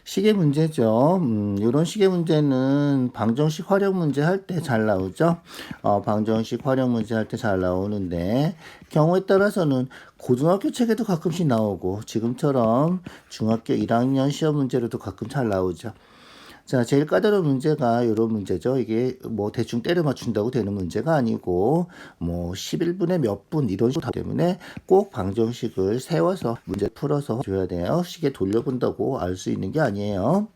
시계 문제죠. 이런 시계 문제는 방정식 활용 문제 할 때 잘 나오죠. 방정식 활용 문제 할 때 잘 나오는데 경우에 따라서는 고등학교 책에도 가끔씩 나오고 지금처럼 중학교 1학년 시험 문제로도 가끔 잘 나오죠. 자, 제일 까다로운 문제가 이런 문제죠. 이게 뭐 대충 때려 맞춘다고 되는 문제가 아니고 뭐 11분에 몇 분 이런 식으로 하기 때문에 꼭 방정식을 세워서 문제 풀어서 줘야 돼요. 시계 돌려본다고 알 수 있는 게 아니에요.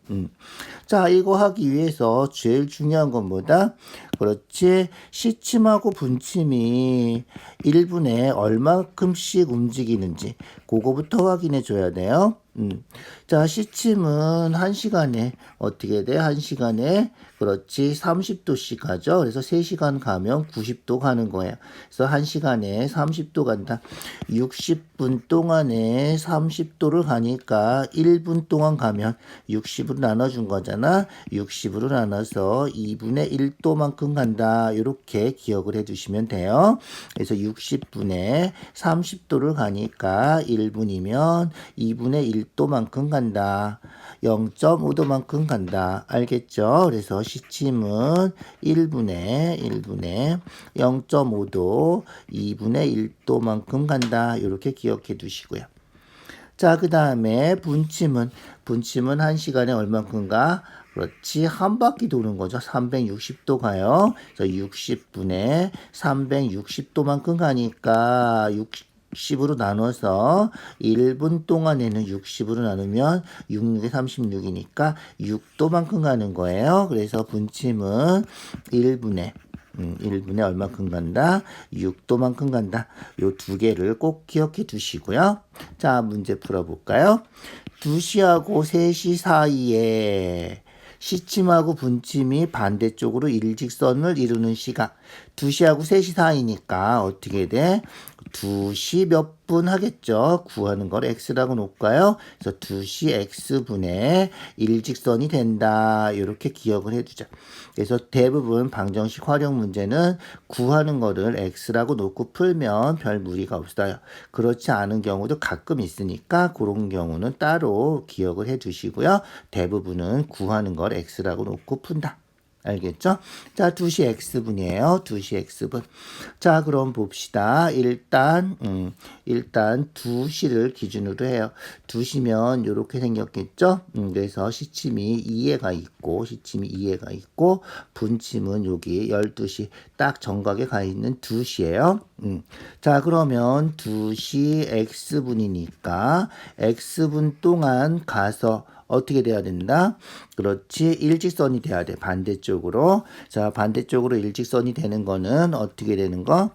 자, 이거 하기 위해서 제일 중요한 건 뭐다? 그렇지. 시침하고 분침이 1분에 얼마큼씩 움직이는지 그거부터 확인해 줘야 돼요. 자, 시침은 1시간에 어떻게 돼? 1시간에 그렇지 30도씩 가죠. 그래서 3시간 가면 90도 가는 거예요. 그래서 1시간에 30도 간다. 60분 동안에 30도를 가니까 1분 동안 가면 60으로 나눠준 거잖아. 60으로 나눠서 2분의 1도만큼 간다. 이렇게 기억을 해두시면 돼요. 그래서 60분에 30도를 가니까 1분이면 2분의 1도만큼 간다. 0.5도만큼 간다. 알겠죠? 그래서 시침은 1분에 0.5도, 2분의 1도만큼 간다. 이렇게 기억해 두시고요. 자, 그 다음에 분침은 1시간에 얼만큼 가? 그렇지. 한 바퀴 도는 거죠. 360도 가요. 그래서 60분에 360도만큼 가니까 60으로 나눠서 1분 동안에는 60으로 나누면 66에 36이니까 6도만큼 가는 거예요. 그래서 분침은 1분에 얼마큼 간다? 6도만큼 간다. 요 두 개를 꼭 기억해 두시고요. 자, 문제 풀어볼까요? 2시하고 3시 사이에 시침하고 분침이 반대쪽으로 일직선을 이루는 시각. 2시하고 3시 사이니까 어떻게 돼? 2시 몇 분 하겠죠? 구하는 걸 x라고 놓을까요? 그래서 2시 x분의 일직선이 된다. 이렇게 기억을 해두자. 그래서 대부분 방정식 활용 문제는 구하는 거를 x라고 놓고 풀면 별 무리가 없어요. 그렇지 않은 경우도 가끔 있으니까 그런 경우는 따로 기억을 해두시고요. 대부분은 구하는 걸 x라고 놓고 푼다. 알겠죠? 자, 2시 x분이에요. 2시 x분. 자, 그럼 봅시다. 일단 2시를 기준으로 해요. 2시면 이렇게 생겼겠죠? 그래서 시침이 2에가 있고, 분침은 여기 12시 딱 정각에 가 있는 2시예요. 자, 그러면 2시 x분이니까 x분 동안 가서 어떻게 돼야 된다? 그렇지. 일직선이 돼야 돼. 반대쪽으로. 자, 반대쪽으로 일직선이 되는 거는 어떻게 되는 거?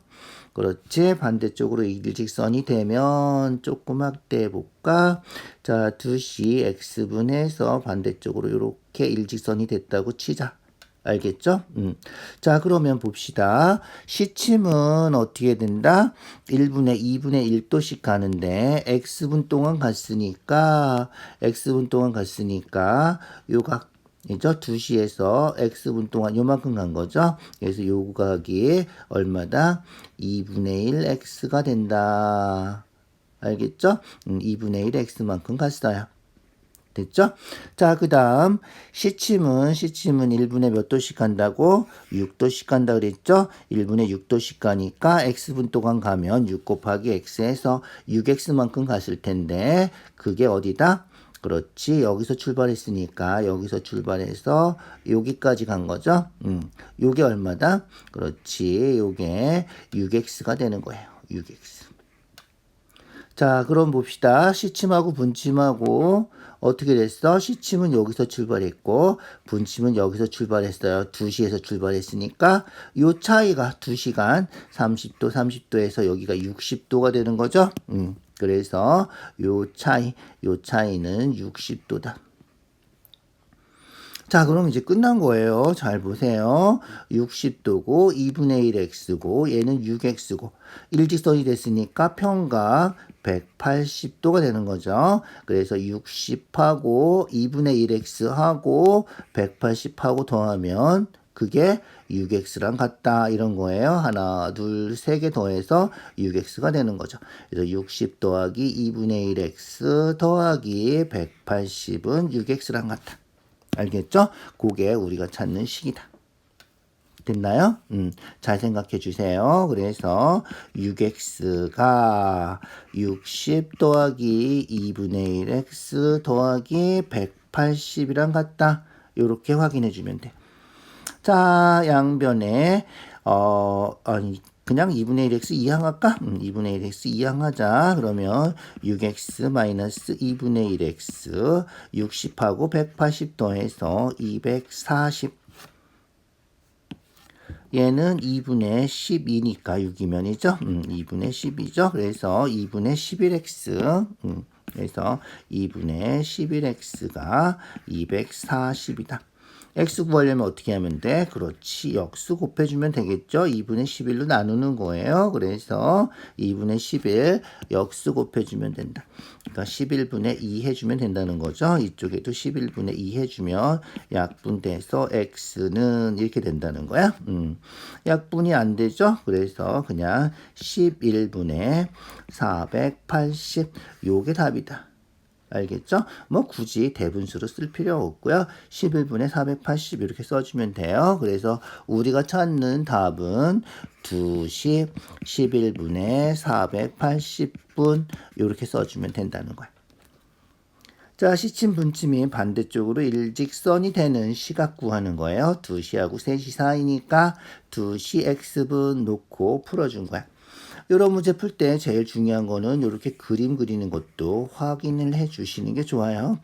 그렇지. 반대쪽으로 일직선이 되면 조금 확대해 볼까? 자, 2시 x분해서 반대쪽으로 이렇게 일직선이 됐다고 치자. 알겠죠? 자, 그러면 봅시다. 시침은 어떻게 된다? 1분에 2분의 1도씩 가는데 x분 동안 갔으니까 요각 이죠? 2시에서 x분 동안 요만큼 간 거죠? 그래서 요각이 얼마다? 2분의 1 x가 된다. 알겠죠? 2분의 1 x만큼 갔어요. 됐죠? 자, 그 다음 시침은 1분에 몇 도씩 간다고? 6도씩 간다 그랬죠? 1분에 6도씩 가니까 x분 동안 가면 6 곱하기 x에서 6x만큼 갔을 텐데 그게 어디다? 그렇지. 여기서 출발했으니까 여기서 출발해서 여기까지 간 거죠? 요게 얼마다? 그렇지. 요게 6x가 되는 거예요. 6x. 자, 그럼 봅시다. 시침하고 분침하고 어떻게 됐어? 시침은 여기서 출발했고 분침은 여기서 출발했어요. 2시에서 출발했으니까 요 차이가 2시간 30도에서 여기가 60도가 되는 거죠. 그래서 요 차이는 60도다. 자, 그럼 이제 끝난 거예요. 잘 보세요. 60도고 2분의 1x고 얘는 6x고 일직선이 됐으니까 평각 180도가 되는 거죠. 그래서 60하고 2분의 1x하고 180하고 더하면 그게 6x랑 같다 이런 거예요. 하나, 둘, 세 개 더해서 6x가 되는 거죠. 그래서 60 더하기 2분의 1x 더하기 180은 6x랑 같다. 알겠죠? 그게 우리가 찾는 식이다. 됐나요? 잘 생각해 주세요. 그래서 6x가 60 더하기 2분의 1x 더하기 180이랑 같다. 이렇게 확인해 주면 돼. 자, 양변에 아니 그냥 2분의 1x 이항할까? 2분의 1x 이항하자. 그러면 6x 마이너스 2분의 1x 60하고 180 더해서 240. 얘는 2분의 12니까 6이면이죠. 2분의 10이죠. 그래서 2분의 11x 그래서 2분의 11x가 240이다. x 구하려면 어떻게 하면 돼? 그렇지. 역수 곱해주면 되겠죠. 2분의 11로 나누는 거예요. 그래서 2분의 11 역수 곱해주면 된다. 그러니까 11분의 2 해주면 된다는 거죠. 이쪽에도 11분의 2 해주면 약분돼서 x는 이렇게 된다는 거야. 약분이 안 되죠. 그래서 그냥 11분의 480 요게 답이다. 알겠죠? 뭐 굳이 대분수로 쓸 필요 없고요. 11분의 480 이렇게 써주면 돼요. 그래서 우리가 찾는 답은 2시 11분의 480분 이렇게 써주면 된다는 거야. 자, 시침 분침이 반대쪽으로 일직선이 되는 시각 구하는 거예요. 2시하고 3시 사이니까 2시 x분 놓고 풀어준 거야. 이런 문제 풀 때 제일 중요한 거는 이렇게 그림 그리는 것도 확인을 해 주시는 게 좋아요.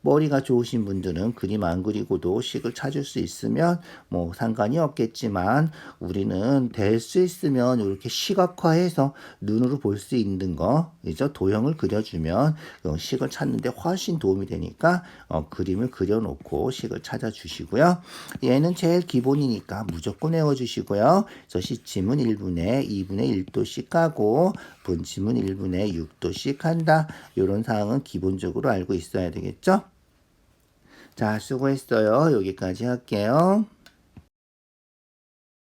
머리가 좋으신 분들은 그림 안 그리고도 식을 찾을 수 있으면 뭐 상관이 없겠지만 우리는 될 수 있으면 이렇게 시각화해서 눈으로 볼 수 있는 거, 그죠? 도형을 그려주면 식을 찾는데 훨씬 도움이 되니까 그림을 그려놓고 식을 찾아주시고요. 얘는 제일 기본이니까 무조건 외워주시고요. 그래서 시침은 1분의 2분의 1도씩 하고 분침은 1분의 6도씩 한다. 이런 사항은 기본적으로 알고 있어야 되겠죠? 자, 수고했어요. 여기까지 할게요.